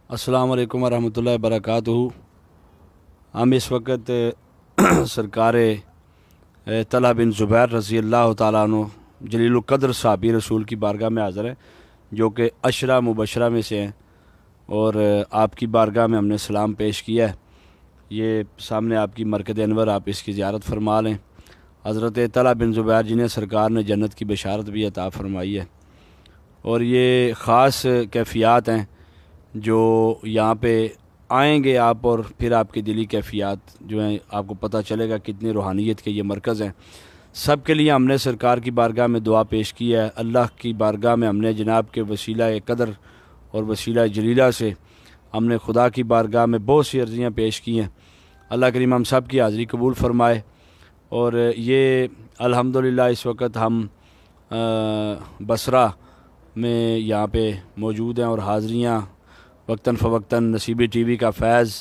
अस्सलाम वालेकुम वरहमतुल्लाहि वबरकातुहू। हम इस वक्त सरकार तलहा बिन ज़ुबैर रज़ी अल्लाह ताला अन्हु जलीलुल क़द्र सहाबी रसूल की बारगाह में हाज़िर हैं, जो कि अशरा मुबशरा में से हैं, और आपकी बारगाह में हमने सलाम पेश किया है। ये सामने आपकी मरकज़ अनवर, आप इसकी ज़ियारत फरमा लें। हज़रत तलहा बिन ज़ुबैर जिन्हें सरकार ने जन्नत की बशारत भी अता फरमाई है, और ये ख़ास कैफ़ियत हैं जो यहाँ पे आएंगे आप, और फिर आपकी दिली कैफ़ियत जो हैं आपको पता चलेगा कितनी रूहानियत के ये मरकज़ हैं। सब के लिए हमने सरकार की बारगाह में दुआ पेश की है। अल्लाह की बारगाह में हमने जनाब के वसीला क़दर और वसीला जलीला से हमने खुदा की बारगाह में बहुत सी अर्ज़ियाँ पेश की हैं। अल्लाह करीम हम सब की हाज़िरी कबूल फ़रमाए। और ये अल्हम्दुलिल्लाह इस वक्त हम बसरा में यहाँ पे मौजूद हैं, और हाज़िरियाँ वक्तन फ़वक्तन नसीबी टीवी का फैज़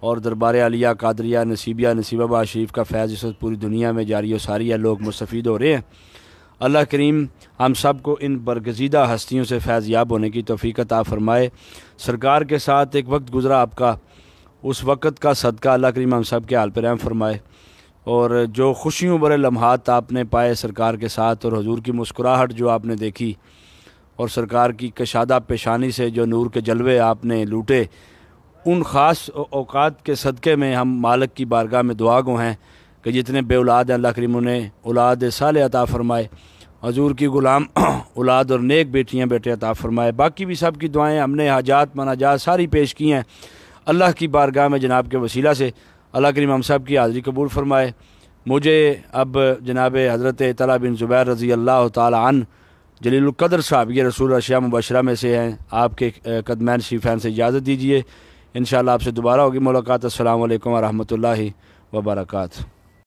और दरबार आलिया कादरिया नसीबिया नसीबाबाद शरीफ का फैज़ इस वक्त पूरी दुनिया में जारी व सारी है, लोग मुस्तफ़ीद हो रहे हैं। अल्लाह करीम हम सब को इन बरगज़ीदा हस्तियों से फैज़ याब होने की तौफ़ीक़ अता फ़रमाए। सरकार के साथ एक वक्त गुज़रा आपका, उस वक़्त का सदका अल्लाह करीम हम सब के हाल पर रहम फ़रमाए, और जो खुशियों भरे लम्हात आपने पाए सरकार के साथ, और हुजूर की मुस्कुराहट जो आपने देखी, और सरकार की कशादा पेशानी से जो नूर के जलवे आपने लूटे, उन ख़ास औकात के सदक़े में हम मालिक की बारगाह में दुआ गो हैं कि जितने बे औलाद हैं अल्लाह करीम उन्हें औलाद साले अता फ़रमाए, हजूर की ग़ुलाम औलाद और नेक बेटियां बेटे अता फ़रमाए। बाकी भी सब की दुआएँ हमने हाजात मनाजात सारी पेश की हैं अल्लाह की बारगाह में जनाब के वसीला से। अल्लाह करीम हम सब की हाज़िरी कबूल फ़रमाए। मुझे अब जनाब हज़रत तलहा बिन ज़ुबैर रज़ी अल्लाह ताला अन्हु जलीलुल क़द्र सहाबी रसूल अशरा मुबशरा में से हैं, आपके कदमैन शरीफ़ैन से इजाज़त दीजिए। इंशाअल्लाह आपसे दोबारा होगी मुलाकात। अस्सलामु अलैकुम व रहमतुल्लाहि व बरकातुहू।